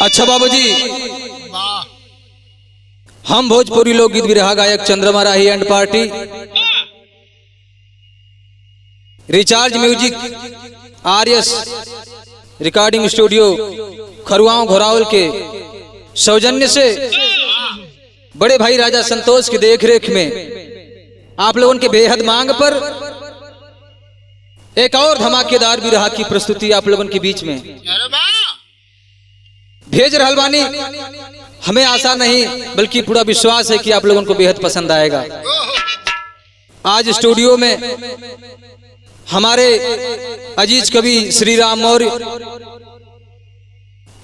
अच्छा बाबूजी, हम भोजपुरी लोकगीत विरहा गायक Chandrama Rahi and party recharge music RS recording studio Kharuav Ghorawal के सौजन्य से बड़े भाई राजा संतोष की देखरेख में आप लोगों के बेहद मांग पर एक और धमाकेदार विरहा की प्रस्तुति आप लोगों के बीच में भेज रहल बानी। हमें आशा नहीं बल्कि पूरा विश्वास है कि आप लोगों को बेहद पसंद आएगा। आज स्टूडियो में हमारे अजीज कवि श्री राम मौर्य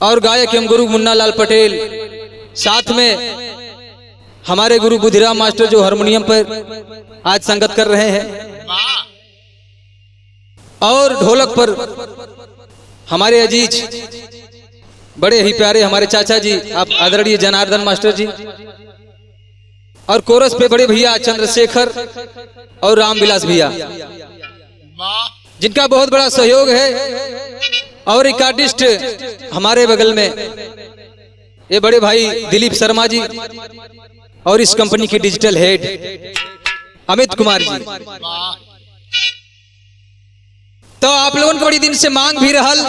और गायक एवं गुरु मुन्ना लाल पटेल, साथ में हमारे गुरु बुधिराम मास्टर जो हारमोनियम पर आज संगत कर रहे हैं, और ढोलक पर हमारे अजीज बड़े ही प्यारे हमारे चाचा जी आप आदरणीय जनार्दन मास्टर जी, और कोरस पे बड़े भैया चंद्रशेखर और रामविलास भैया जिनका बहुत बड़ा सहयोग है, और रिकॉर्डिस्ट हमारे बगल में ये बड़े भाई दिलीप शर्मा जी, और इस कंपनी के डिजिटल हेड अमित कुमार जी। तो आप लोगों को बड़ी दिन से मांग भी रहल,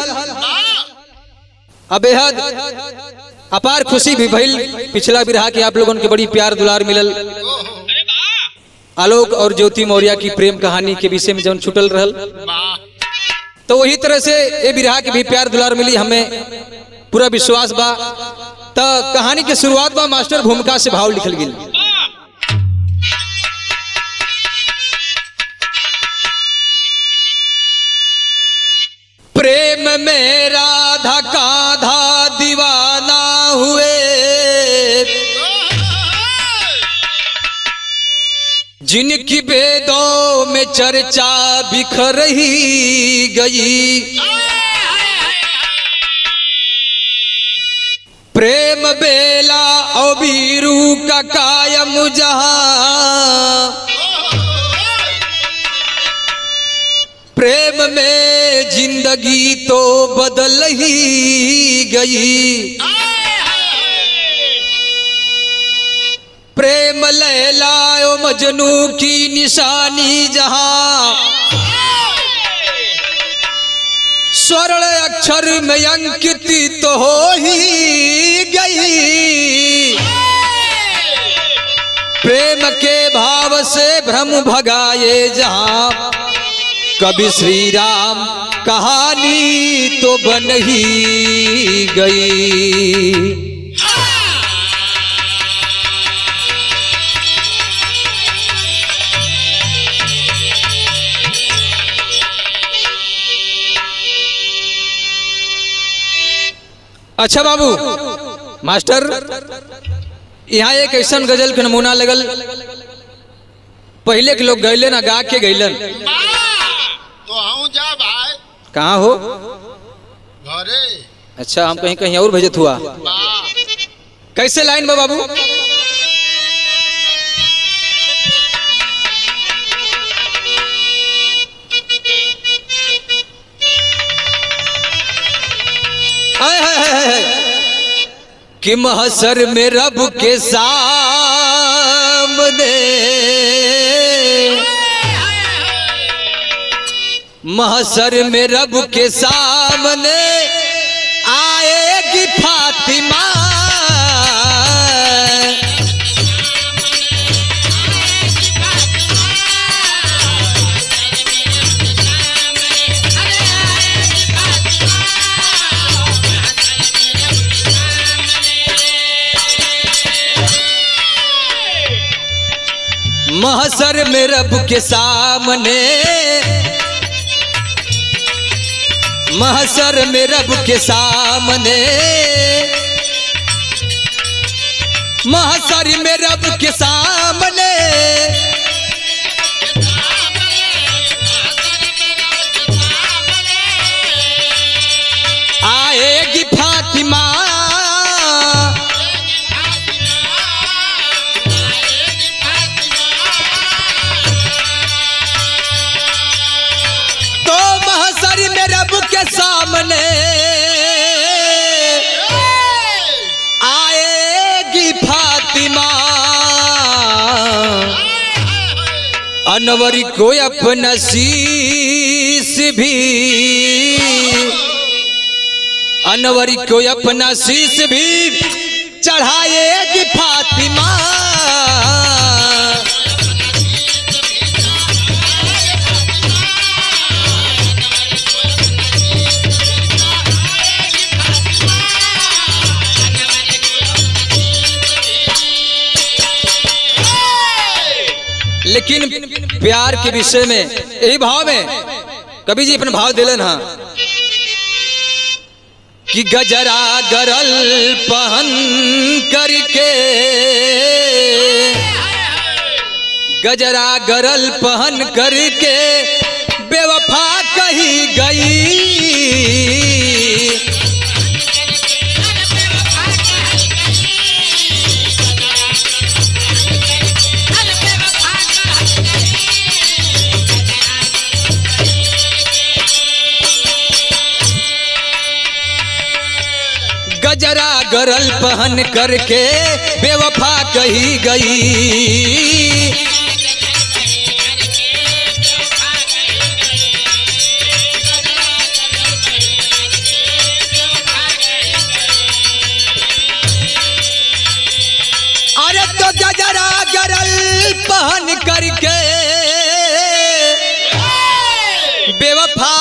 अब बेहद अपार खुशी भी भइल। पिछला बिरहा के आप लोगों के बड़ी प्यार दुलार मिलल, आलोक और ज्योति मौर्य की प्रेम कहानी के विषय में जब छुटल रहल, तो वही तरह से ये बिरहा के भी प्यार दुलार मिली। हमें पूरा विश्वास बा। तो कहानी के शुरुआत बा मास्टर भूमिका से भाव लिखल गेल। प्रेम में राधा काधा दीवाना हुए, जिनकी वेदों में चर्चा बिखर ही गई। प्रेम बेला और बीरू का कायम जहां, प्रेम में जिंदगी तो बदल ही गई। प्रेम लैला और मजनू की निशानी जहां, स्वर्ण अक्षर में अंकित तो हो ही गई। प्रेम के भाव से भ्रम भगाए जहां, कभी श्री राम कहानी तो बन ही गई। अच्छा बाबू मास्टर, यहाँ एक ऐसा गजल के नमूना लगल, पहले के लोग गैले ना गा के गैलन। तो आऊं जा भाई। कहाँ हो? घरे। अच्छा, हम कहीं कहीं और भेजत हुआ। कैसे लाइन बा बाबू? कि महशर में रब के सामने, महशर में रब के सामने आएगी फातिमा। महशर में रब के सामने महशर में रब के सामने, महशर में रब के सामने आएगी फातिमा, तो महशर में रब के सामने आएगी फातिमा। अनवर को अपना शीश भी, अनवर को अपना शीश भी चढ़ाएगी फातिमा। लेकिन प्यार के विषय में यही भाव में कवि जी अपने भाव दिलन हा कि गजरा गरल पहन करके, गजरा गरल पहन करके बेवफा कही गई। गजरा गरल पहन करके बेवफा कही गई। अरे तो गजरा गरल पहन करके बेवफा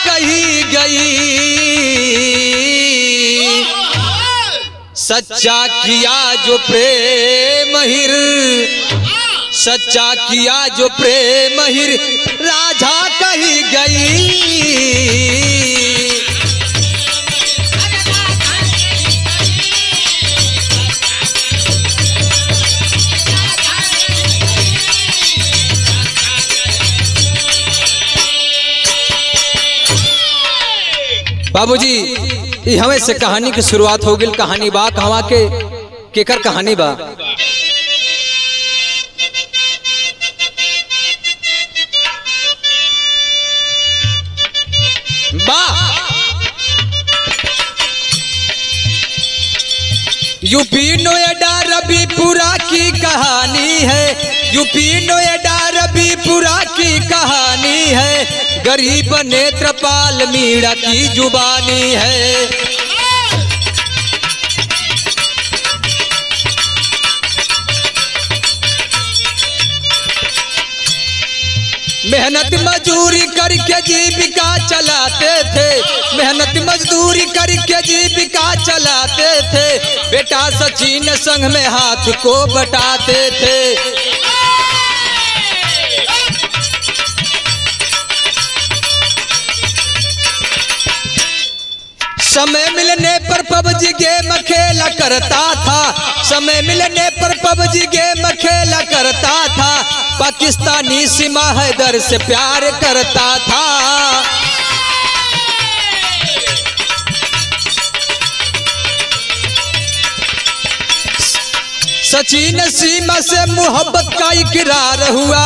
कही गई। सच्चा किया जो प्रेम हिर, सच्चा किया जो प्रेम हिर राजा कही गई। बाबूजी ये हमें से कहानी की शुरुआत हो गई। कहानी बा कहवा के केकर कहानी बा। यूपी नोएडा रबीपुरा की कहानी है, यूपी नोएडा रबीपुरा की कहानी है। गरीब नेत्रपाल मीणा की जुबानी है। मेहनत मजदूरी करके जीविका चलाते थे, मेहनत मजदूरी करके जीविका चलाते थे। बेटा सचिन संग में हाथ को बटाते थे। समय मिलने पर पबजी गेम खेला करता था, समय मिलने पर पबजी गेम खेला करता था। पाकिस्तानी सीमा हैदर से प्यार करता था। सचिन सीमा से मोहब्बत का इकरार हुआ,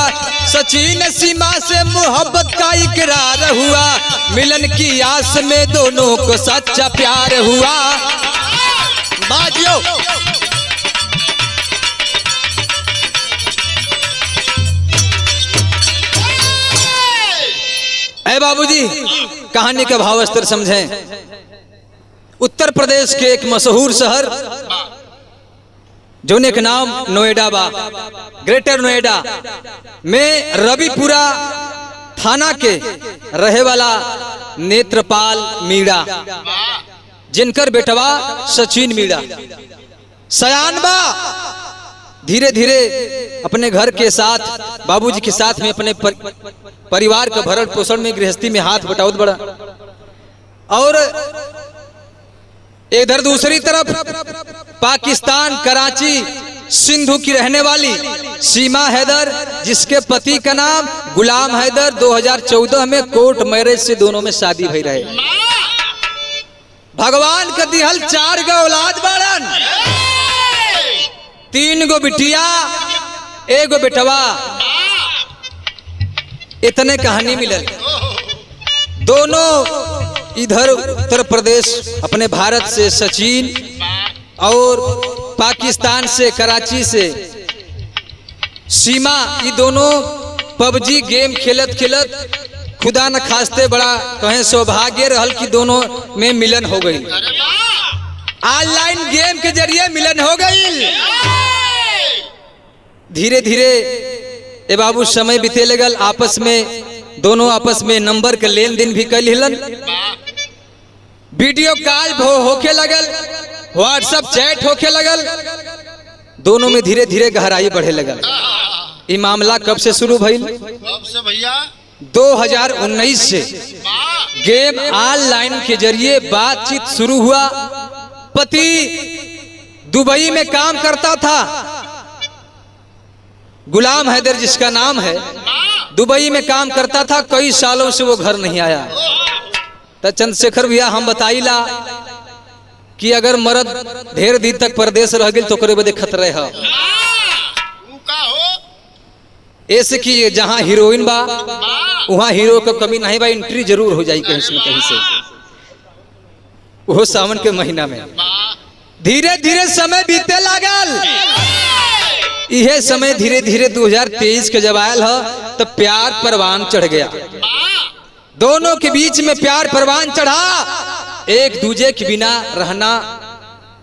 सचिन सीमा से मोहब्बत का इकरार हुआ। मिलन की आस में दोनों को सच्चा प्यार हुआ। बाजियो ऐ बाबूजी कहानी का भाव स्तर समझें। उत्तर प्रदेश के एक मशहूर शहर जोने का नाम नोएडा बा, ग्रेटर नोएडा में रबीपुरा थाना के रहे वाला नेत्रपाल मीणा, जिनकर बेटवा सचिन मीणा सयान बा। धीरे धीरे अपने घर के साथ बाबूजी के साथ में अपने परिवार का भरण पोषण में गृहस्थी में हाथ बटावत बड़ा। और इधर दूसरी तरफ पाकिस्तान कराची सिंधु की रहने वाली सीमा हैदर, जिसके पति का नाम गुलाम हैदर, 2014 में कोर्ट मैरिज से दोनों में शादी भई रहे। भगवान का दिहल 4 गो औलाद बाड़न, 3 गो बिटिया 1 गो बेटवा। इतने कहानी मिलल। दोनों इधर उत्तर प्रदेश अपने भारत से सचिन और पाकिस्तान से कराची से सीमा, ये दोनों पबजी गेम खेलत खेलत खुदा न खास्ते बड़ा कहें सौभाग्य रहल कि दोनों में मिलन हो गई। ऑनलाइन गेम के जरिए मिलन हो गई। धीरे धीरे ए बाबू समय बीते लगल, आपस में दोनों आपस में नंबर के लेन देन भी कर हिलन, वीडियो कॉल होके लगल, व्हाट्सएप चैट होके लगल। दोनों में धीरे धीरे गहराई बढ़े लगल। ये मामला कब से शुरू भइल? कब से भैया? 2019 से गेम ऑनलाइन के जरिए बातचीत शुरू हुआ। पति दुबई में काम करता था, गुलाम हैदर जिसका नाम है, दुबई में काम करता था। कई सालों से वो घर नहीं आया। तो चंद्रशेखर भैया हम बताइला कि अगर मर्द ढेर दिन तक परदेश रह गई तो करे बदे खतरे है। ऐसे कि जहां हीरोइन बा वहां हीरो का कमी नहीं बा, एंट्री जरूर हो जाए कहीं से कहीं से, वो सावन के महीना में। धीरे धीरे समय बीते लागल। यह समय धीरे धीरे 2023 के जब आयल है तो प्यार परवान चढ़ गया। दोनों के बीच में प्यार परवान चढ़ा, एक दूजे के बिना रहना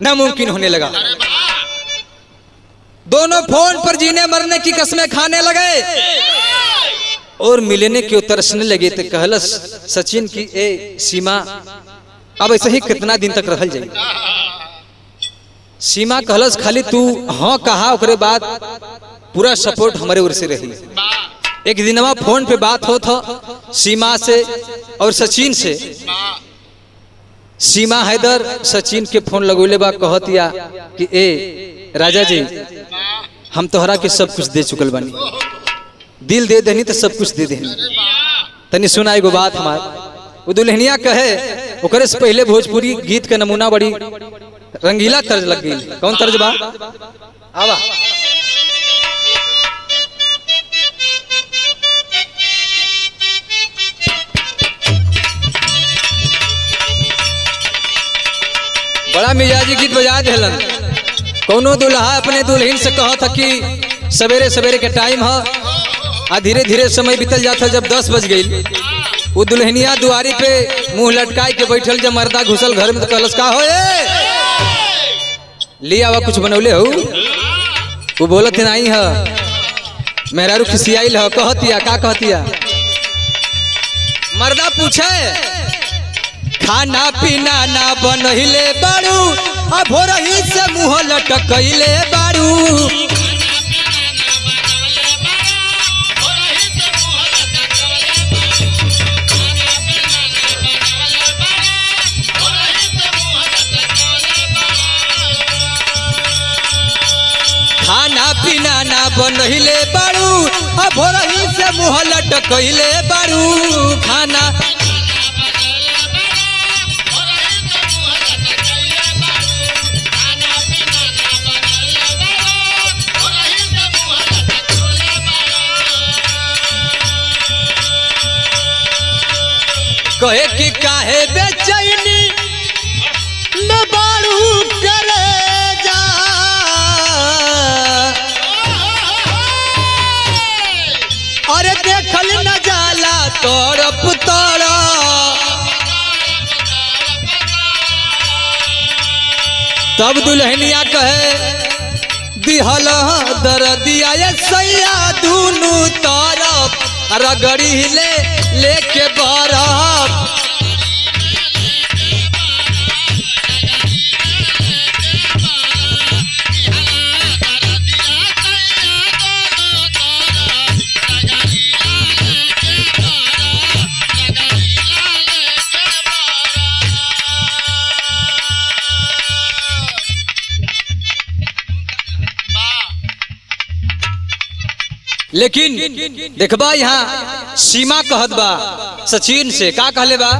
नामुमकिन होने लगा। दोनों फोन पर जीने मरने की कसमें खाने लगे और मिलने की तरसने लगे। तो कहलस सचिन की, ए सीमा अब ऐसे ही कितना दिन तक रहल जाए? सीमा कहलस खाली तू हाँ कहा, ओकरे बाद पूरा सपोर्ट हमारे ओर से रही। एक दिनवा फोन पे बात हो था सीमा से और सचिन से। सीमा हैदर सचिन के फोन लगोले बा, कहतिया कि ए राजा जी हम तोहरा के सब कुछ दे चुकल बानी, दिल दे देनी तो सब कुछ दे देनी। तनी सुना एगो बात हमार। वो दुल्हनिया कहे, ओकरे से पहले भोजपुरी गीत का नमूना बड़ी रंगीला तर्ज लग गई। कौन तर्ज बा? आवा बड़ा मिजाजी गीत बजा देलन। कौनो दुल्हा अपने दुल्हन से कहा था कि सवेरे सवेरे के टाइम है, आ धीरे धीरे समय बीतल जाता। जब 10 बज गई, वो दुल्हनिया दुआरी पे मुंह लटकाई के बैठल। जब मर्दा घुसल घर में तो कहलस का हो लिया हुआ कुछ बनौले हो? वो बोलत नहीं है, मेहरारू खिसियाइल है। कहतिया का कहतिया? मर्दा पूछे खाना पीना ना बनहिले बारू, अब हो रही से मुँह लटकैले बारू। खाना पीना ना बनहिले बारू, अब हो रही से मुँह लटकैले बारू। खाना कहे कि काहे बेचैनी में बारू करे जा, अरे देखल न जाला तरफ तारा। तब दुल्हनिया कहे दिहल दर्दिया ये सैया दूनू तरफ रगड़ी लेके बरफ। लेकिन देखबा यहाँ सीमा कहत बा सचिन से का कहले बा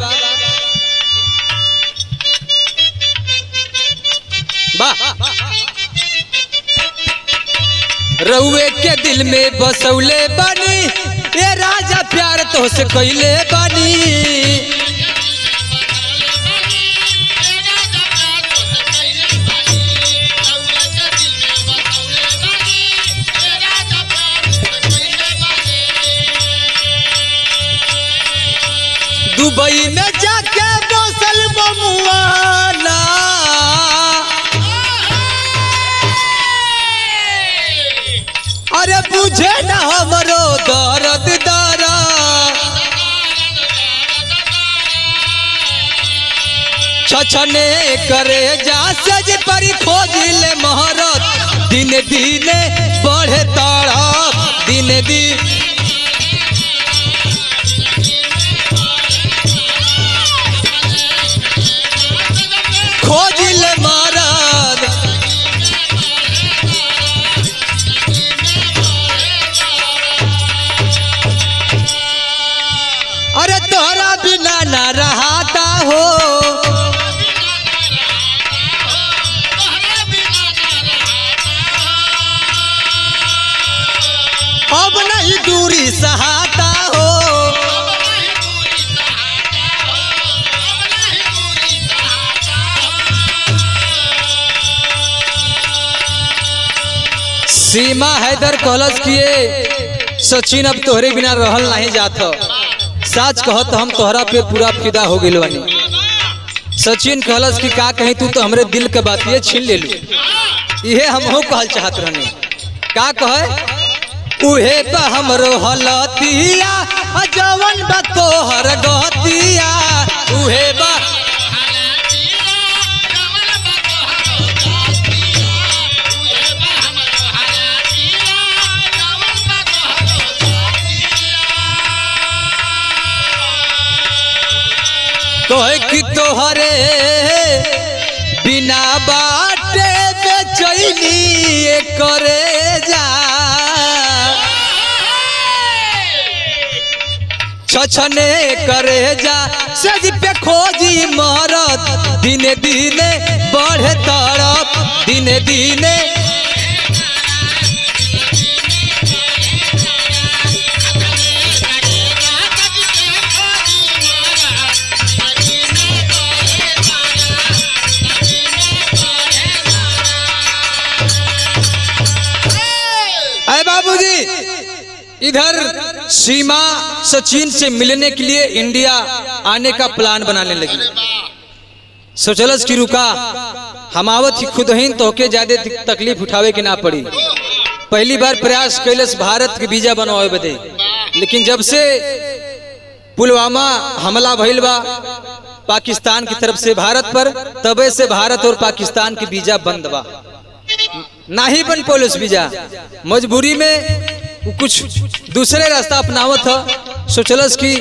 रउए के दिल में बसौले बानी ये राजा प्यार तो से कैले बानी दुबई में जाके बसल बमुआना अरे बुझे न हमरो दर्द दारा छछने करे जा सज परी खोजिले महरत दिन दिने बढ़े तड़प दिन दिन खोजिले महरत अरे तोहरा बिना ना रहता हो अब नहीं दूरी सहाता हो सीमा हैदर कॉलेज किए सचिन अब तोहरे बिना रहल नहीं जात सच कहत हम तोहरा पे पूरा फिदा हो गइल बानी सचिन कहलस कि का कहीं तू तो हमरे दिल के बातिए छीन ले लू इहे हमहू कहल चाहत रहने का कहे उहे बा हमरो हलतिया जवन बा तोहर गतिया उहे बा कहे कि तोहरे बिना बाटे बेचैनी करे जा छछने करे जा सज पे खोजी मरत दिने दिने बढ़े तड़प दिने दिने इधर सीमा सचिन से मिलने के लिए इंडिया आने का प्लान बनाने लगी सोचलस की रुका हमावत ही खुद ही तोके ज्यादा तकलीफ उठावे के ना पड़ी पहली बार प्रयास कैलस भारत के वीजा बनवावे बदे लेकिन जब से पुलवामा हमला भइल बा पाकिस्तान की तरफ से भारत पर तबे से भारत और पाकिस्तान के वीजा बंद बा ना ही बन पौलस वीजा मजबूरी में कुछ दूसरे रास्ता अपनावत था सोचलस कि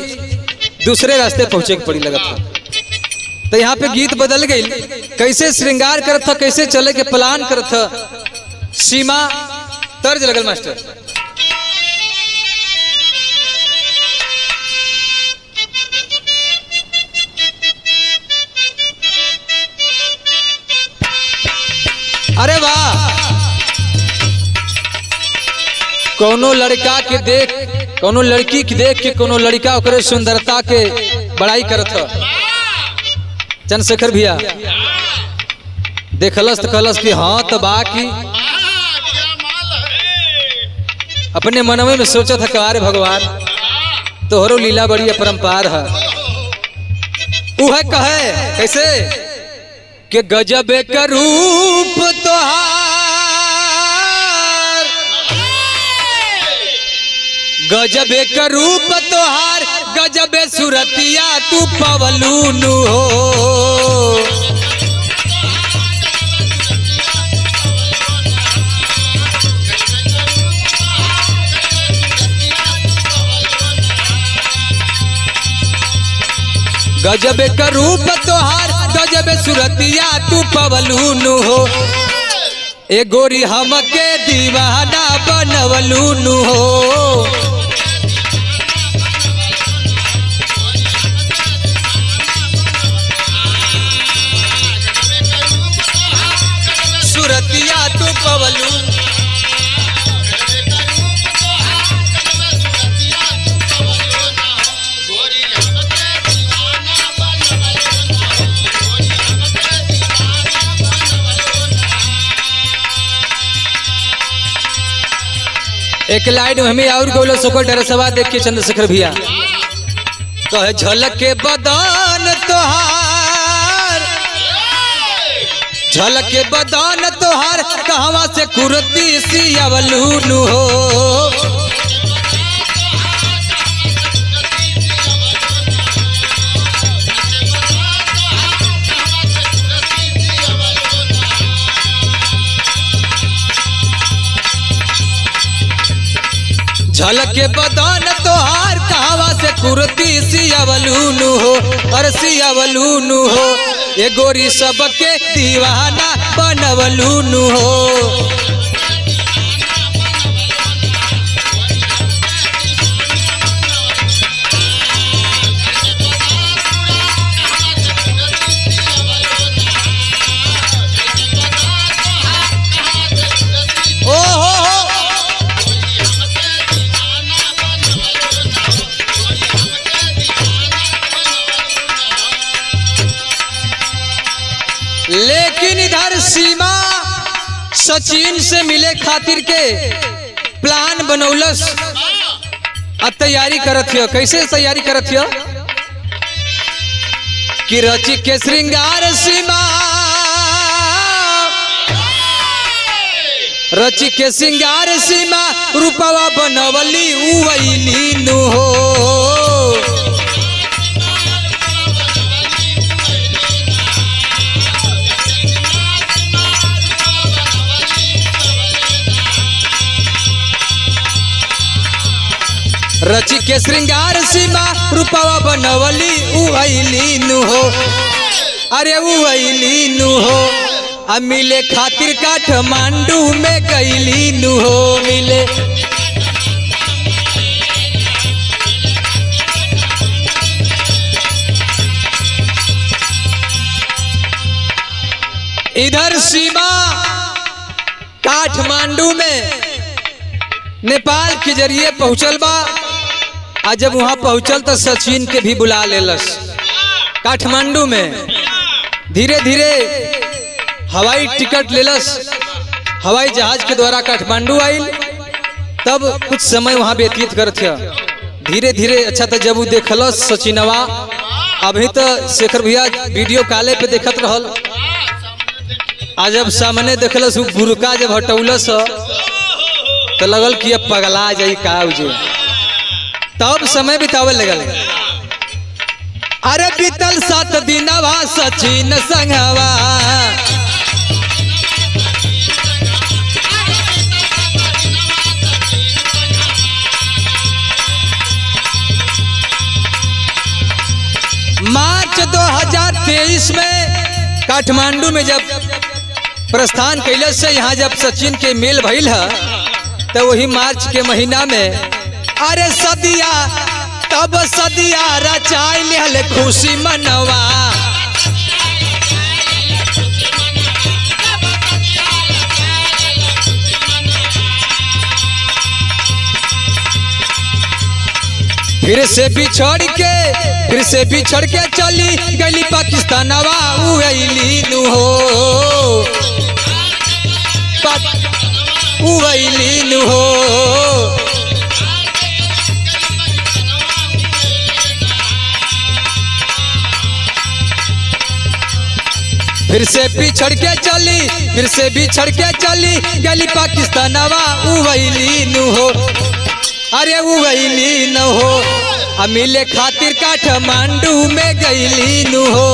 दूसरे रास्ते पहुंचे के पड़ी लगत था तो यहाँ पे गीत बदल गई कैसे श्रृंगार करत था कैसे चले के प्लान करत था सीमा तर्ज लगल मास्टर अरे वाह कोनो लड़का के देख कोनो लड़की के देख के कोनो लड़का ओकरे सुंदरता के बड़ाई करत चंद्रशेखर भैया देखलस तो कहलस कि हाँ तो बाकी अपने मनवे में सोचा था कार भगवान तोहरो लीला बड़ी अपरंपार है वह कहे कैसे कि गजब का रूप तोहार गजब का रूप तोहार गजब सुरतिया तू पवलूनु हो गजब का रूप तोहार गजब सुरतिया तू पवलूनु हो ए गोरी हमके दीवाना बनवलू नु हो। सुरतिया तू पवलू एक लाइन हमें और गोलो सोको डरसवा देख के चंद्रशेखर भैया कहे झलक के बदन तोहार, झलक के बदन तोहार कहवा से कुर्ती सियावलू नु हो। झलक के बदन तोहार कहवा से कुर्ती सियावलू नु हो, और सियावलू नु हो। ये गोरी सबके दीवाना बनवलू नु हो। लेकिन इधर सीमा सचिन से मिले खातिर के प्लान बनौलस अब तैयारी करत हियो। कैसे तैयारी करत हियो कि रची के श्रृंगार सीमा, रची के श्रृंगार सीमा रूपवा बनवली उवैली नु हो। रची के श्रृंगार सीमा रूपवा बनवली उवैली नु हो। अरे उवैली नु हो। अब मिले खातिर काठमांडू में गईली नु हो। मिले इधर सीमा काठमांडू में नेपाल के जरिए पहुंचल बा। आज जब वहां पहुंचल तो सचिन के भी बुला लेलस काठमांडू में। धीरे धीरे हवाई टिकट लेलस, हवाई जहाज के द्वारा काठमांडू आइल। तब कुछ समय वहां व्यतीत करत है। धीरे धीरे अच्छा तो जब वो देखलस सचिनवा, अभी तो शेखर भैया वीडियो कॉले पे देखत रहल। आज जब सामने देखलस वो बुरका जब हटौलस तो लगल कि अब पगला जाई का उजे। तब समय बितावे लगल। अरे बीतल 7 दिनवा सचिन संगवा, मार्च 2023 में काठमांडू में जब प्रस्थान कैले से यहाँ जब सचिन के मेल भइल है तो वही मार्च के महीना में अरे सदिया तब सदिया रचाई लिहल खुशी मनवा। फिर से बिछड़ के चली गली पाकिस्तानवा उवैली नु हो। उवैली नु हो। फिर से बिछड़ के चली गली पाकिस्तानवा उवैली नु हो। अरे उवैली न हो। अब मिले खातिर काठमांडू में गईली नु हो।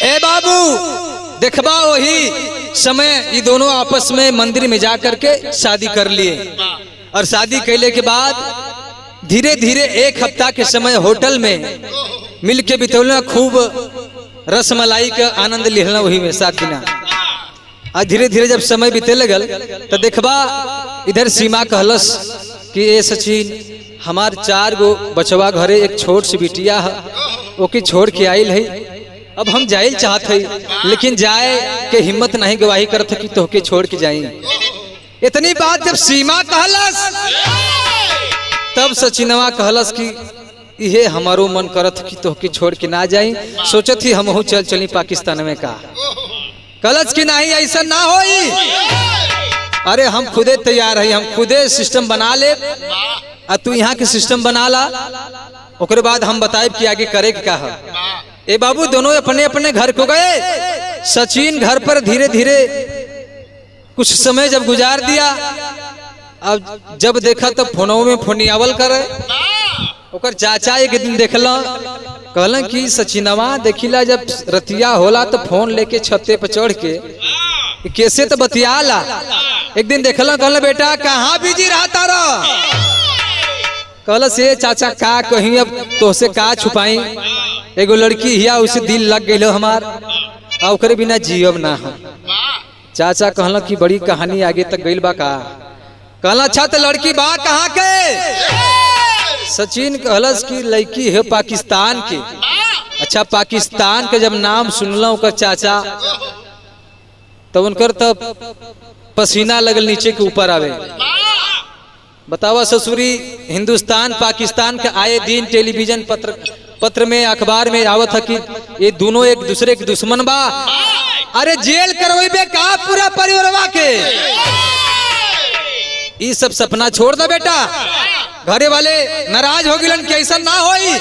ए बाबू देखबा वही समय ये दोनों आपस में मंदिर में जा करके शादी कर लिए। और शादी कैले के बाद धीरे धीरे एक हफ्ता के समय होटल में मिल के बितौलना, खूब रसमलाई का आनंद लिहला वही में 7 दिन। आ धीरे धीरे जब समय बीते लगल तो देखबा इधर सीमा कहलस कि ए सचिन हमार 4 गो बचवा घरे, एक छोट सी बिटिया है, ओके छोड़ के आइल है। अब हम जाइल चाहत है लेकिन जाए के हिम्मत नहीं गवाही करत कि तोहके छोड़ के जाई। इतनी बात जब सीमा कहलस तब सचिनवा कहलस कि इहे हमारो मन करत कि तोहके छोड़ के ना जाई, सोचत ही हमहू चली पाकिस्तान में का। कहलस कि नहीं ऐसा ना होई, अरे हम खुदे तैयार है, हम खुदे सिस्टम बना ले, आ तू यहाँ के सिस्टम बना ला, ओकरे बाद हम बताए कि आगे करे क्या है। ए बाबू दोनों अपने अपने घर को गए। सचिन घर पर धीरे धीरे कुछ समय जब गुजार दिया, अब जब देखा तब फोनों में फोनियावल करे। ओकर चाचा एक दिन देखला, कहला कि सचिनवा देखिला जब रतिया होला तो फोन लेके छत्ते पर चढ़ के कैसे तो बतियाला। एक दिन देखला, कहला बेटा कहाँ बिजी रहता रहा। कहला से चाचा का कहीं, अब तोसे का छुपाई, एगो लड़की हिया उसे दिल लग गई हमार, आ ओकरे बिना जीव ना हम। चाचा कहला कि बड़ी कहानी आगे तक गइल बा का। कहला अच्छा तो लड़की बा कहाँ के। सचिन कहलस कि लड़की है पाकिस्तान के। अच्छा पाकिस्तान के जब नाम सुनला ओकर चाचा तब उनकर तब पसीना लगल नीचे के ऊपर आवे। बतावा ससुरी, हिंदुस्तान पाकिस्तान के आए दिन टेलीविजन पत्र में अखबार में आवत है कि ये दोनों एक दूसरे के दुश्मन बा। अरे जेल करवेबे का पूरा परिवारवा के। ये सब सपना छोड़ दे बेटा, घरे वाले नाराज हो गिलन कि ऐसा ना होई।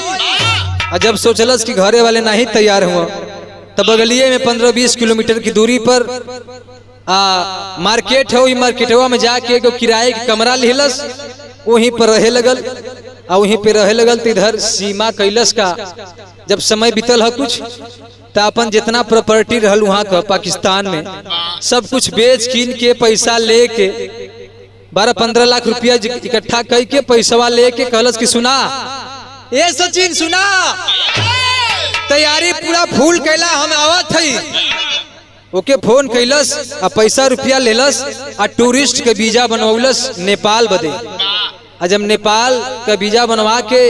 और जब सोचलस कि घरे वाले नहीं तैयार हुआ तब बगलिए में 15-20 किलोमीटर की दूरी पर मार्केट है, वही मार्केटवा में जाके एगो किराए के कमरा लिहलस, वहीं पर रहे लगल। और वहीं पे रहे लगल तो इधर सीमा कैलस का जब समय बीतल है कुछ तो अपन जितना प्रॉपर्टी रहल वहाँ का पाकिस्तान में सब कुछ बेच कीन के पैसा लेके 12-15 लाख रुपया इकट्ठा करके पैसा लेके कहलस कि सुना ए सचिन सुना, तैयारी पूरा फूल कैला, हम आवत है। ओके फोन कैलस आ पैसा रुपया लेलस आ टूरिस्ट के वीजा बनवलस नेपाल बदे। आ जब नेपाल का वीजा बनवा के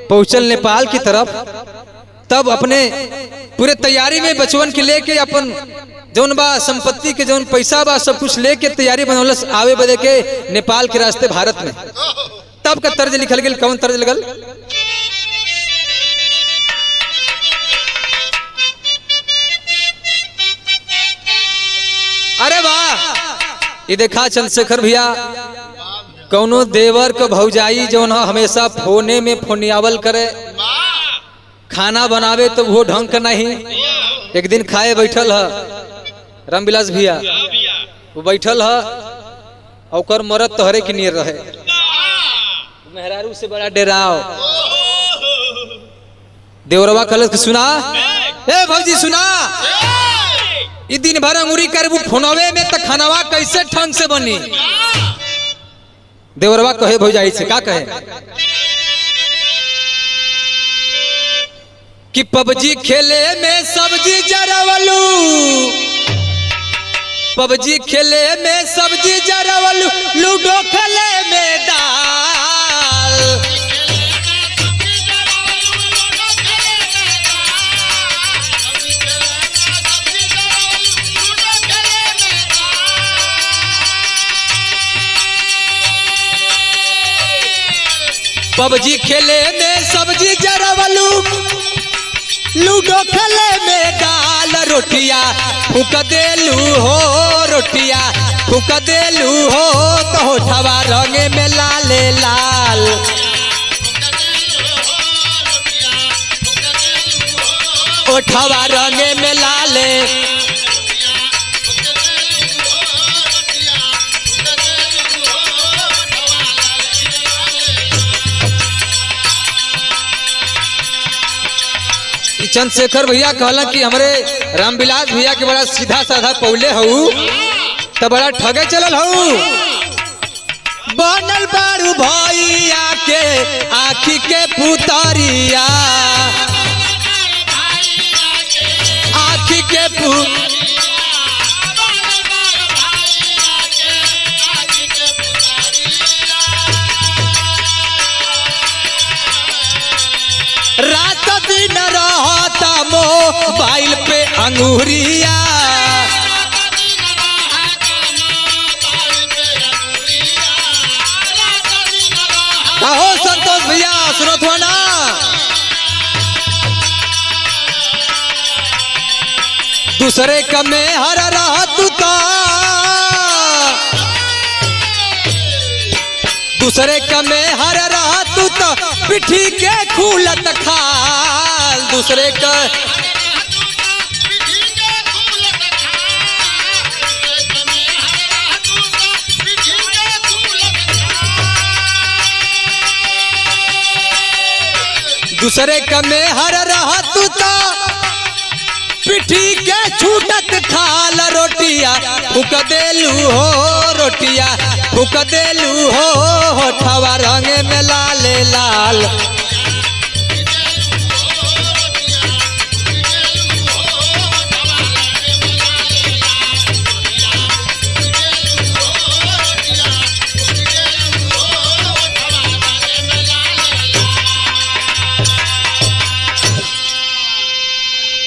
पहुंचल नेपाल की तरफ तब अपने पूरे तैयारी में बचवन के लेके अपन जौन बा संपत्ति के जौन पैसा बा सब कुछ लेके तैयारी बनवलस आवे बदे के नेपाल के रास्ते भारत में। तब का तर्ज लिखल गेल, कौन तर्ज लगल। अरे वाह, ये देखा चंद्रशेखर भैया, कौनो देवर का भौजाई जो ना हमेशा फोने में फोनियावल करे, खाना बनावे तो वो ढंग का नहीं। एक दिन खाए बैठल है रामविलास भैया, वो बैठल है और मरद तोहरे के नियर रहे, मेहरारू से बड़ा डेराव। देवरवा कहलस कि सुना ए भौजी सुना, ई दिन भर अंगुरी करबू फोनवे में तो खानावा कैसे ढंग से बनी। देवरवा कहे भौजाई से का कहे कि पबजी खेले में सब्जी जरावलू, पबजी खेले में सब्जी जरावलू, लूडो खेले में दाल। पबजी खेले में सब्जी जरावलू, लूडो खेले में दाल। रोटिया फूक देलू हो, रोटिया फूक देलू हो, तो होठवा रंगे में लाले लाल। होठवा रंगे में लाले, चंद्रशेखर भैया कहला कि हमरे रामविलास भैया के बड़ा सीधा साधा पौले हूँ तो बड़ा ठगे चलल हूँ। बनल बारू भैया के आँखी के पुतरिया, आँखी के रात दिन रहता मोबाइल पे अंगूरिया। कहो संतोष भैया सुनो तो ना, दूसरे का मेहर रहत का, दूसरे का मेहर रहत तो पिठी के खुलत खाल, दूसरे का दूसरे का मेहर रहत तो पिठी के छूटत खाल, रोटिया फूक देलू हो, रोटिया फूक देलू हो, होठवा रंग में लाल लाल।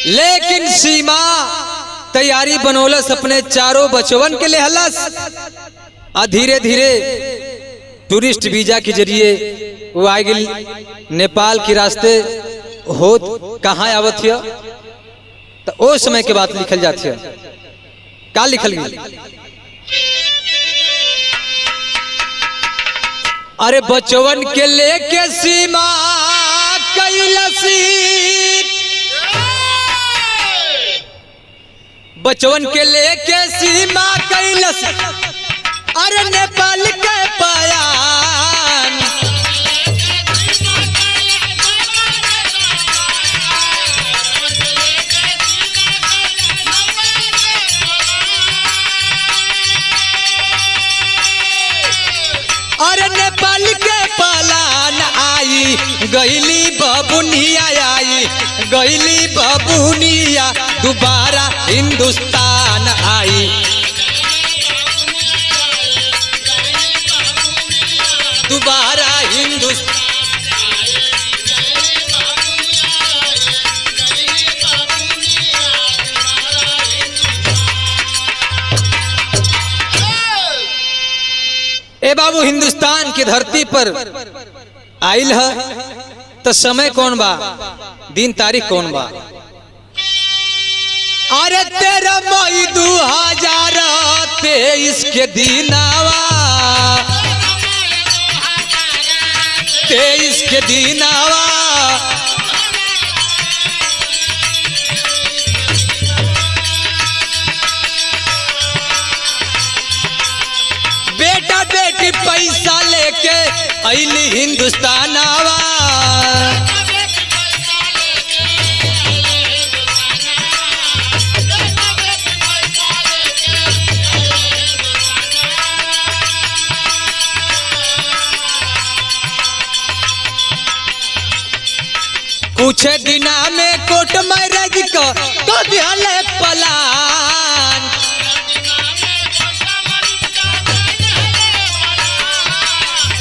लेकिन सीमा तैयारी बनौलस अपने चारों बचवन के लिए हलस, और धीरे धीरे टूरिस्ट वीजा के जरिए वो आ गई नेपाल के रास्ते होत कहाँ आवत है। तो उस समय के बात लिखल जाती है, का लिखल गई, अरे बचवन के लेके सीमा कैलसी, बचवन के लेके सीमा कैलस, अरे नेपाल के पयान। अरे नेपाल के पलान आई गईली बबुनिया, आई गईली बबुनिया, दोबारा हिंदुस्तान आई। दोबारा हिंदुस्तान, ए बाबू हिंदुस्तान की धरती पर आइल है तो समय कौन बा, दिन तारीख कौन बा, अरे 13 मई 2023 के दिनावा, 23 के दिनावा, बेटा बेटी पैसा लेके अइली हिंदुस्तान आवा, कुछ दिना में कोर्ट मैरिज को दिहले पलान,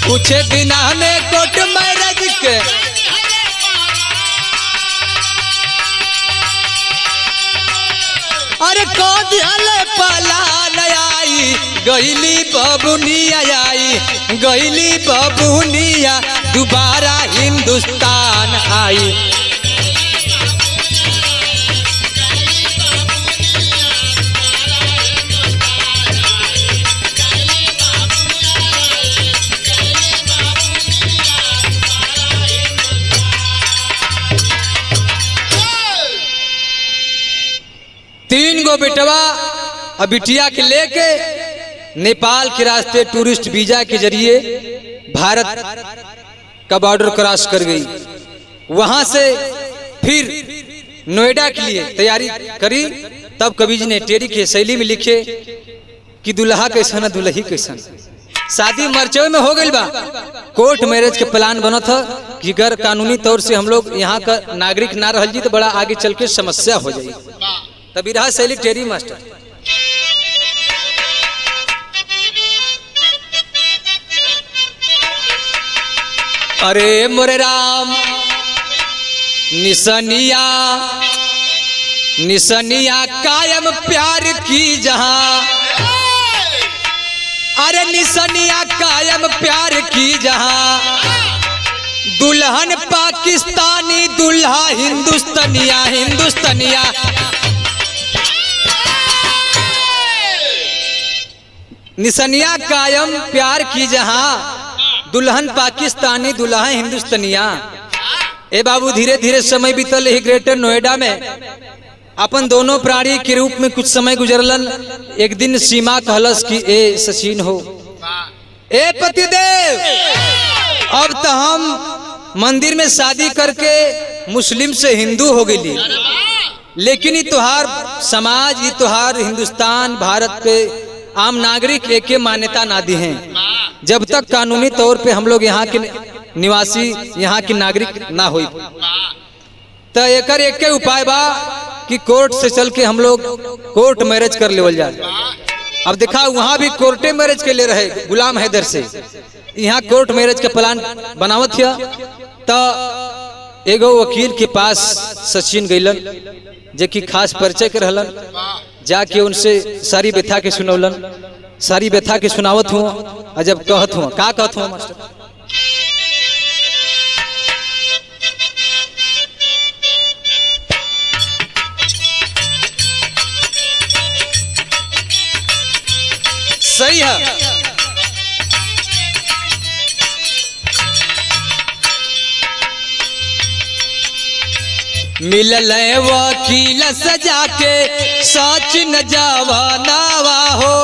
कुछ दिना में कोर्ट मैरिज के, अरे को दिहले पलान, आई गईली बबुनिया, आई गईली बबुनिया, दोबारा हिंदुस्तान आई। तीन गो बेटवा और बिटिया के लेके नेपाल के रास्ते टूरिस्ट वीजा के जरिए भारत का बॉर्डर क्रॉस कर गई। वहां से फिर नोएडा के लिए तैयारी करी। तब कवि जी ने टेरी के शैली में लिखे कि दुल्हा कैसन दुल्ही कैसन। शादी मरचवे में हो गई बा। कोर्ट मैरिज के प्लान बना था कि अगर कानूनी तौर से हम लोग यहाँ का नागरिक ना रह जी तो बड़ा आगे चल के समस्या हो जाए। तभी रहा शैली टेरी मास्टर। अरे मोरे राम निसनिया निसनिया कायम प्यार की जहां, अरे निसनिया कायम प्यार की जहां, दुल्हन पाकिस्तानी दुल्हा हिंदुस्तानिया हिंदुस्तानिया। निसनिया कायम प्यार की जहां, दुल्हन पाकिस्तानी दुल्हा हिंदुस्तानिया। ए बाबू धीरे धीरे समय बीतल ही ग्रेटर नोएडा में अपन दोनों प्राणी के रूप में कुछ समय गुजरलन। एक दिन सीमा कहलस कि ए सचिन हो, ए पतिदेव, अब तो हम मंदिर में शादी करके मुस्लिम से हिंदू हो गई, लेकिन ये त्योहार समाज, ये त्योहार हिंदुस्तान भारत के आम नागरिक एक मान्यता ना दी हैं। जब तक कानूनी तौर पे हम लोग यहाँ के निवासी, यहाँ के नागरिक ना हुई तो एकर एक उपाय बा कि कोर्ट से चल के हम लोग कोर्ट मैरिज कर लेवल जाए। अब देखा वहाँ भी कोर्टे मैरिज के ले रहे गुलाम हैदर से, यहाँ कोर्ट मैरिज का प्लान बनावत किया। तो एगो वकील के पास सचिन गइलन, जे की खास परिचय के रहलन। जाके उनसे सारी व्यथा के सुनौलन, सारी व्यथा के सुनावत हुआ। और जब कहत हुआ का कहत हुआ मास्टर, सही है। मिलल वकील सजा के सच न जवानावा हो,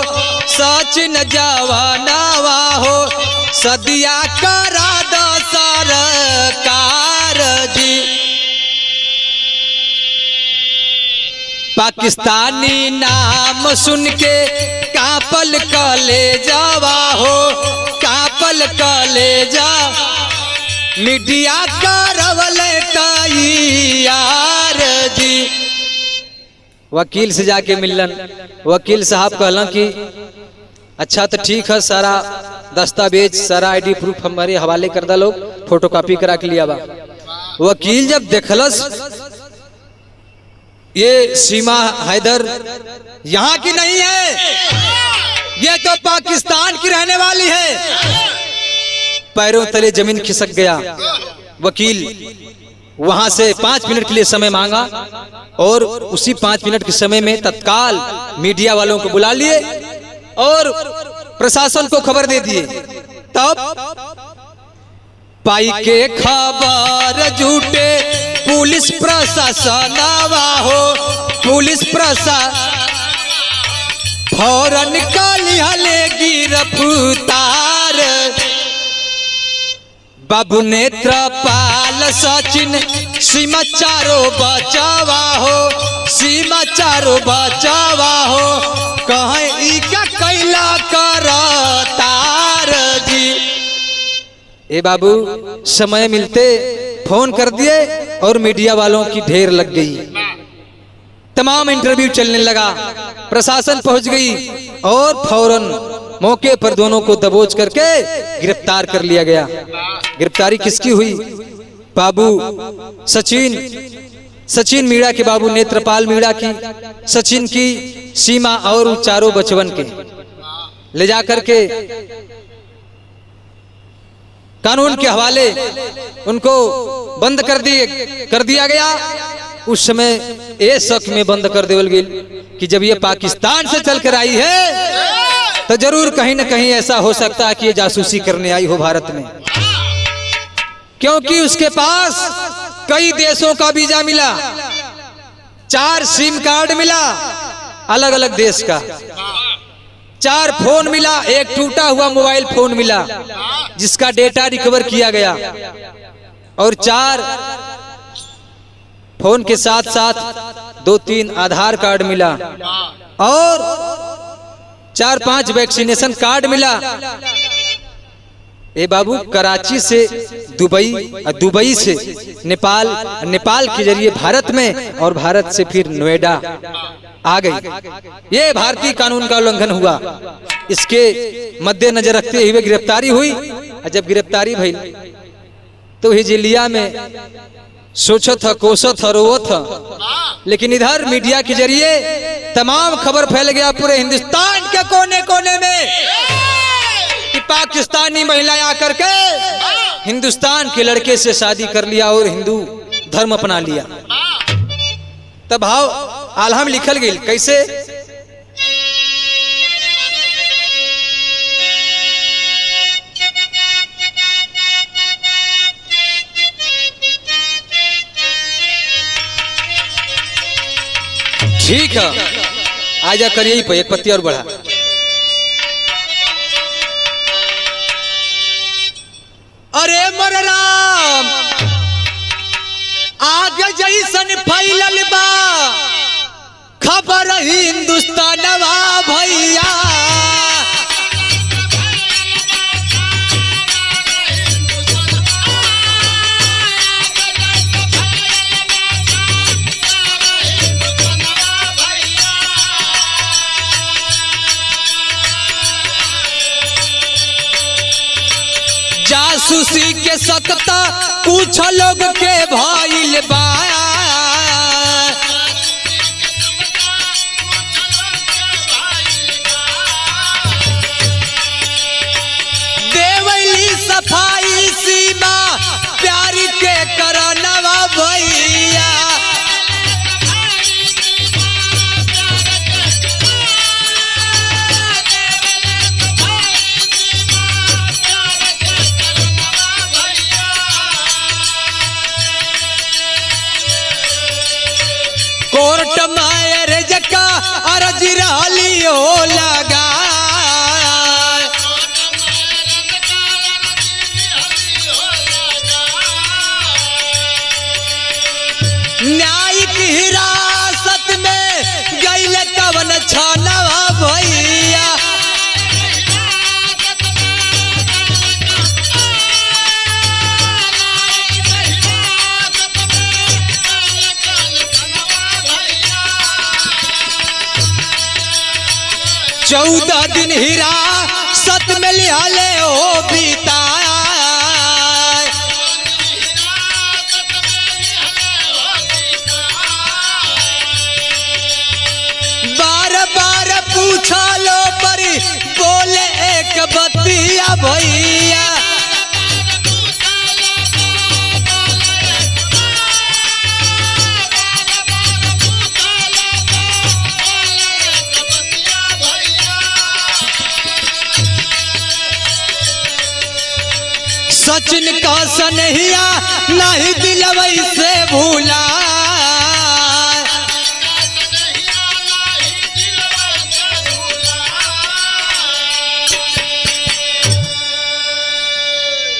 सच न जवानावा हो, सदिया करा दो सरकार जी। पाकिस्तानी नाम सुन के कापल कलेजावा हो, कापल कलेजा, मीडिया करवले तैयार जी। वकील से जाके मिलन, वकील साहब कहलन कि अच्छा तो ठीक है, सारा दस्तावेज सारा आईडी प्रूफ हमारे हवाले कर दा, लोग फोटोकॉपी करा के लिया बा। वकील जब देखलस ये सीमा हैदर यहाँ की नहीं है, ये तो पाकिस्तान की रहने वाली है, पैरों तले जमीन खिसक गया। वकील वहां से 5 मिनट के लिए समय मांगा और उसी 5 मिनट के समय में तत्काल मीडिया वालों को बुला लिए और प्रशासन को खबर दे दिए। तब पाई के खबर झूठे पुलिस प्रशासन हो, पुलिस प्रशासन फौरन काली हलेगी रफ्तार। बाबू नेत्रपाल सचिन सीमा चारो बचावा हो, सीमा चारो बचावा हो, कहीं इका कैला कर तार जी। ए बाबू समय मिलते फोन कर दिए और मीडिया वालों की ढेर लग गई, तमाम इंटरव्यू चलने लगा, प्रशासन पहुंच गई और फौरन मौके पर दोनों को दबोच करके गिरफ्तार कर लिया गया। गिरफ्तारी किसकी हुई? बाबू सचिन मीणा के, बाबू नेत्रपाल मीणा की, सचिन की, सीमा और चारों बचवन के ले जाकर के कानून के हवाले उनको बंद कर दिया गया। उस समय ये शक में बंद कर देवल गई कि जब ये पाकिस्तान से चलकर आई है तो जरूर कहीं न कहीं ऐसा हो सकता है कि ये जासूसी करने आई हो भारत में, क्योंकि उसके पास कई देशों का वीजा मिला, 4 सिम कार्ड मिला अलग अलग देश का, 4 फोन मिला, एक टूटा हुआ मोबाइल फोन मिला जिसका डेटा रिकवर किया गया, और 4 फोन के साथ साथ 2-3 आधार कार्ड मिला और 4-5 वैक्सीनेशन कार्ड मिला। ए बाबू कराची से दुबई और दुबई से नेपाल, नेपाल के जरिए भारत में और भारत से फिर नोएडा आ गई। ये भारतीय कानून का उल्लंघन हुआ। इसके मद्देनजर रखते हुए गिरफ्तारी हुई और जब गिरफ्तारी भई तो हिजिलिया में सोचत था, कोसत था, रोवत था। लेकिन इधर मीडिया के जरिए तमाम खबर फैल गया पूरे हिंदुस्तान के कोने कोने में कि पाकिस्तानी महिलाएं आकर के हिंदुस्तान के लड़के से शादी कर लिया और हिंदू धर्म अपना लिया। तब भाव आलहम लिखल गई कैसे? ठीक है, आजा करिए पे एक पत्ती और बढ़ा। अरे मोर राम आगे जैसन फैलल बा खबर हिंदुस्तानवा भैया। जासूसी के सकता कुछ लोग के भइल बा। देवली सफाई सीमा प्यार के करनवा भैया। कोर्ट मैरिज का अर्ज रहली हो लगा। न्यायिक हिरासत में गइल कवन छानवा भैया। चौदह दिन हिरासत में लिहाले हो बिताया। बार बार पूछा लो पर बोले एक बतिया भैया। सचिन का सनहिया नहीं दिलवई से भूला।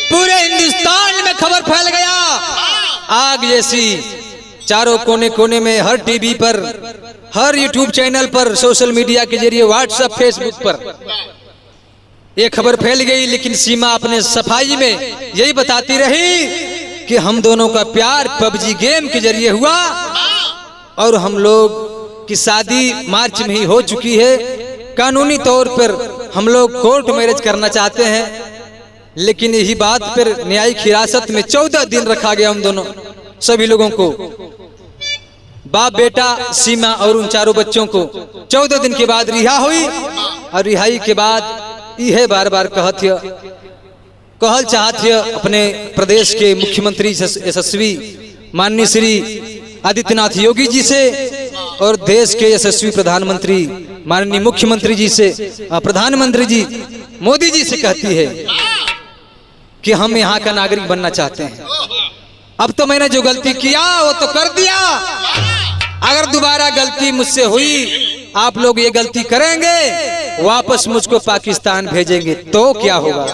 पूरे हिंदुस्तान में खबर फैल गया आग जैसी। चारों कोने कोने में, हर टीवी पर, हर यूट्यूब चैनल पर, सोशल मीडिया के जरिए, व्हाट्सएप, फेसबुक पर ये खबर फैल गई। लेकिन सीमा अपने सफाई में यही बताती रही कि हम दोनों का प्यार पबजी गेम के जरिए हुआ और हम लोग की शादी मार्च में ही हो चुकी है। कानूनी तौर पर हम लोग कोर्ट मैरिज करना चाहते हैं। लेकिन यही बात पर न्यायिक हिरासत में 14 दिन रखा गया हम दोनों सभी लोगों को, बाप बेटा सीमा और उन चारों बच्चों को। 14 दिन के बाद रिहा हुई और रिहाई के बाद यह बार बार कहल चाहत अपने प्रदेश के मुख्यमंत्री यशस्वी माननीय श्री आदित्यनाथ योगी जी से और देश के यशस्वी प्रधानमंत्री माननीय मुख्यमंत्री जी से, प्रधानमंत्री जी मोदी जी से कहती है कि हम यहाँ का नागरिक बनना चाहते हैं। अब तो मैंने जो गलती किया वो तो कर दिया। अगर दोबारा गलती मुझसे हुई, आप लोग ये गलती करेंगे, वापस मुझको पाकिस्तान भेजेंगे तो क्या होगा?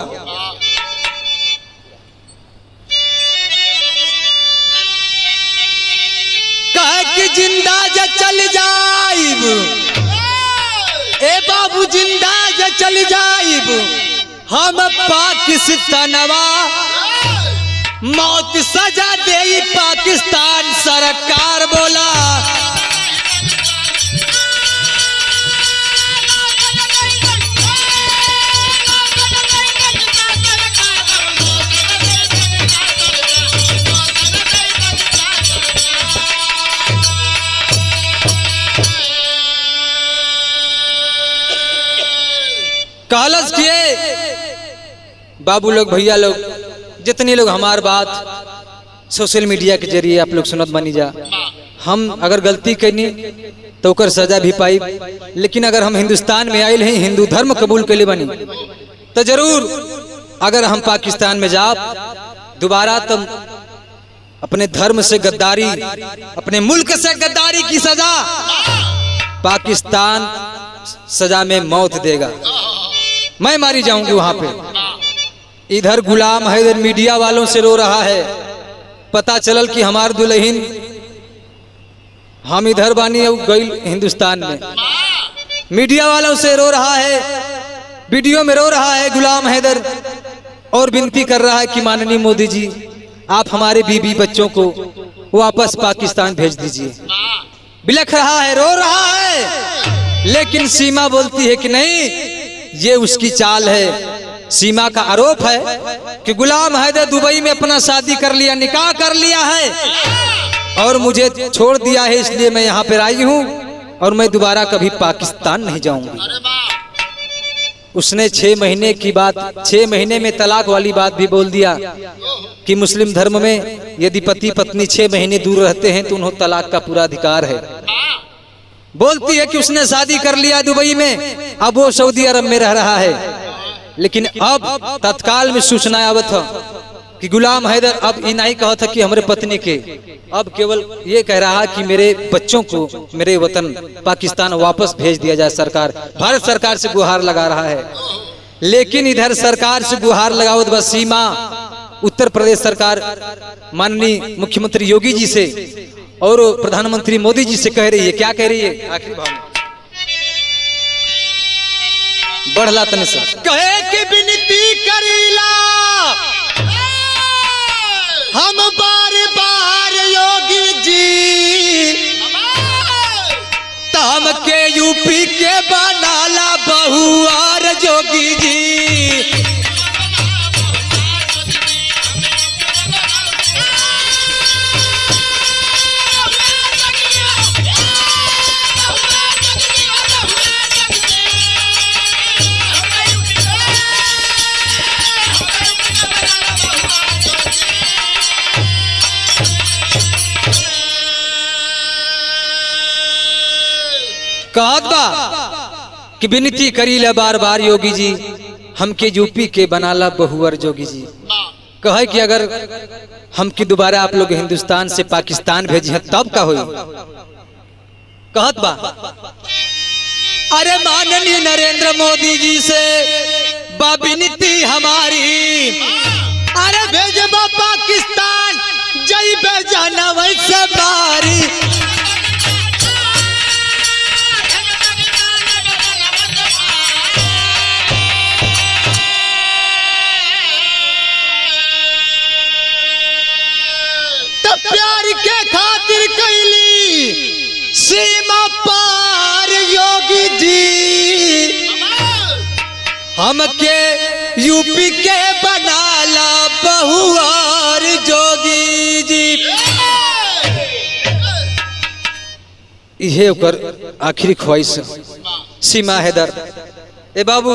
कहे कि जिंदा जे चल जाइब, ए बाबू जिंदा जे चल जाइब, हम पाकिस्तानवा मौत सजा दे पाकिस्तान सरकार बोला। कहलस किए बाबू लोग, भैया लोग, जितने लोग हमार बात सोशल मीडिया के जरिए आप लोग सुनत बनी जा। हम अगर गलती करनी तो ओकर सजा भी पाई, लेकिन अगर हम हिंदुस्तान में आयल हैं, हिंदू धर्म कबूल के लिए बनी, तो जरूर अगर हम पाकिस्तान में जा दोबारा तो अपने धर्म से गद्दारी, अपने मुल्क से गद्दारी की सजा पाकिस्तान सजा में मौत देगा। मैं मारी जाऊंगी वहां पे। इधर गुलाम हैदर मीडिया वालों से रो रहा है, पता चलल कि हमार दुल्हन हम इधर बानी गई हिंदुस्तान में। मीडिया वालों से रो रहा है, वीडियो में रो रहा है गुलाम हैदर और विनती कर रहा है कि माननीय मोदी जी आप हमारे बीबी बच्चों को वापस पाकिस्तान भेज दीजिए। बिलख रहा है, रो रहा है, लेकिन सीमा बोलती है कि नहीं, ये उसकी चाल है। सीमा का आरोप है कि गुलाम हैदर दुबई में अपना शादी कर लिया, निकाह कर लिया है और मुझे छोड़ दिया है, इसलिए मैं यहाँ पर आई हूँ और मैं दोबारा कभी पाकिस्तान नहीं जाऊंगी। उसने 6 महीने की बात, 6 महीने में तलाक वाली बात भी बोल दिया कि मुस्लिम धर्म में यदि पति पत्नी 6 महीने दूर रहते हैं तो उन्हें तलाक का पूरा अधिकार है। बोलती है कि उसने शादी कर लिया दुबई में, अब वो सऊदी अरब में रह रहा है, लेकिन अब तत्काल में सूचना आवत था कि गुलाम हैदर अब ये नहीं कहा था कि हमारे पत्नी के, अब केवल ये कह रहा कि मेरे बच्चों को मेरे वतन पाकिस्तान वापस भेज दिया जाए। सरकार, भारत सरकार से गुहार लगा रहा है, लेकिन इधर सरकार से गुहार लगावत बस सीमा उत्तर प्रदेश सरकार माननीय मुख्यमंत्री योगी जी से और प्रधानमंत्री मोदी जी से कह रही है। क्या कह रही है? आखिरी भाव में बढ़ला तन से कहे कि विनती करीला हम बार बार योगी जी, तम के यूपी के बनाला बहुआर जोगी जी। कहत बा कि विनती करीला बार बार योगी जी, हमके यूपी के बनाला बहुअर जोगी जी। कहे कि अगर हमके दोबारा आप लोग हिंदुस्तान से पाकिस्तान भेजी है तब का होई। कहत बा अरे माननीय नरेंद्र मोदी जी से बा विनती हमारी, अरे भेजबा पाकिस्तान जई बेजाना वैसे बारी। प्यार के खातिर कैली सीमा पार योगी जी, हमके यूपी के बनाला बहुआर जोगी जी। यह ओकर आखिरी ख्वाहिश सीमा हैदर। ए बाबू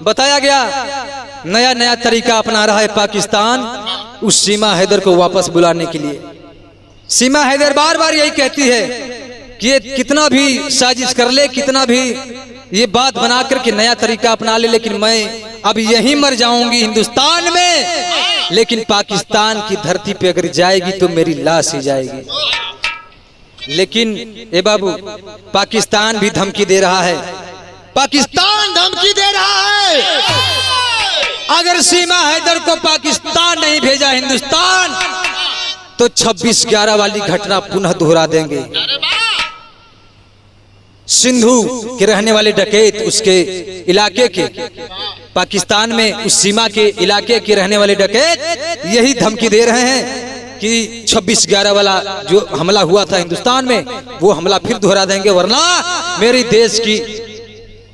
बताया गया नया नया तरीका अपना रहा है पाकिस्तान उस सीमा हैदर को वापस बुलाने के लिए। सीमा हैदर बार बार यही कहती है कि ये कितना भी साजिश कर ले, कितना भी ये बात बना करके नया तरीका अपना ले, लेकिन मैं अब यहीं मर जाऊंगी हिंदुस्तान में, लेकिन पाकिस्तान की धरती पे अगर जाएगी तो मेरी लाश ही जाएगी। लेकिन ए बाबू पाकिस्तान भी धमकी दे रहा है, पाकिस्तान धमकी दे रहा है अगर सीमा हैदर को पाकिस्तान नहीं भेजा हिंदुस्तान तो 26/11 वाली घटना पुनः दोहरा देंगे। सिंधु के रहने वाले डकैत उसके इलाके के पाकिस्तान में उस सीमा के इलाके के रहने वाले डकैत यही धमकी दे रहे हैं कि 26/11 वाला जो हमला हुआ था हिंदुस्तान में, वो हमला फिर दोहरा देंगे, वरना मेरी देश की,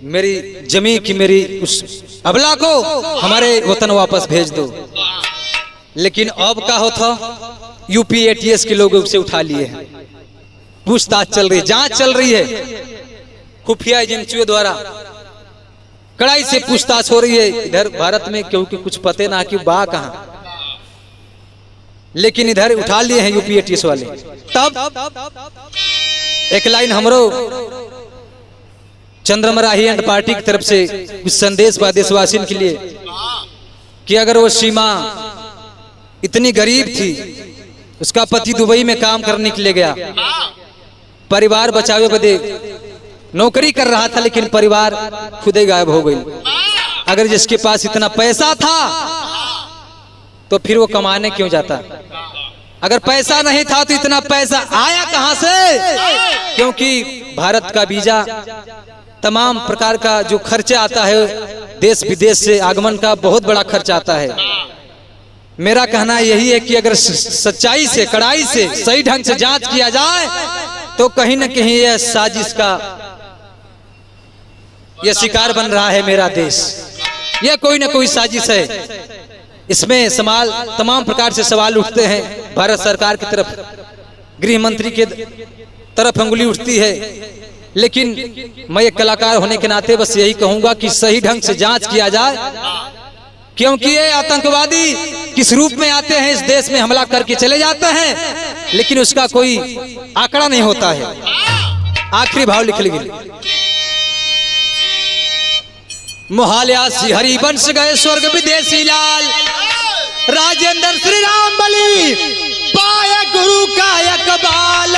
मेरी जमीन की, मेरी उस अबला को हमारे वतन वापस भेज दो। लेकिन अब क्या होता, यूपी एटीएस के लोग उसे उठा लिए हैं, पूछताछ चल रही है, जांच चल रही है, खुफिया एजेंसियों द्वारा कड़ाई से पूछताछ हो रही है इधर भारत में, क्योंकि कुछ पते ना कि बा कहां, लेकिन इधर उठा लिए हैं यूपी एटीएस वाले। तब एक लाइन हमरो चंद्रमराही एंड पार्टी की तरफ से कुछ संदेश बा देशवासियों के लिए कि अगर वो सीमा इतनी गरीब थी, उसका पति दुबई में काम करने के लिए गया, परिवार बचावे बदे नौकरी कर रहा था, लेकिन परिवार खुदे गायब हो गई। अगर जिसके पास इतना पैसा था तो फिर वो कमाने क्यों जाता? अगर पैसा नहीं था तो इतना पैसा आया कहां से? क्योंकि भारत का वीजा, तमाम प्रकार का जो खर्चा आता है, देश विदेश से आगमन का बहुत बड़ा खर्चा आता है। मेरा कहना यही है कि अगर सच्चाई से, कड़ाई से, सही ढंग से जांच किया जाए तो कहीं न कहीं यह साजिश का यह शिकार बन रहा है मेरा देश। यह कोई न कोई साजिश है। इसमें तमाम प्रकार से सवाल उठते हैं, भारत सरकार की तरफ, गृह मंत्री के तरफ अंगुली उठती है। लेकिन मैं एक कलाकार होने के नाते बस यही कहूंगा कि सही ढंग से जांच किया जाए, क्योंकि ये आतंकवादी किस रूप में आते हैं, इस देश में हमला करके चले जाते हैं, लेकिन उसका कोई आंकड़ा नहीं होता है। आखिरी भाव लिख लीजिए, मोहाल्यासी हरिवंश गए स्वर्ग विदेशी लाल, राजेंद्र श्री राम बलि पाए गुरु का इकबाल।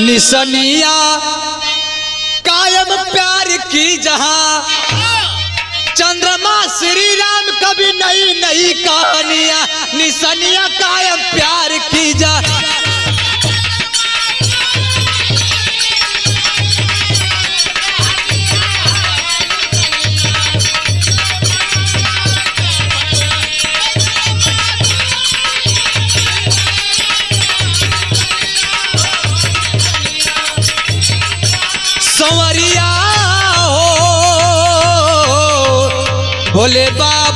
निशानिया कायम प्यार की जहां, चंद्रमा श्री राम कभी नई नई कहानियां, निशानिया कायम प्यार की जा। संवरिया हो भोले बाबा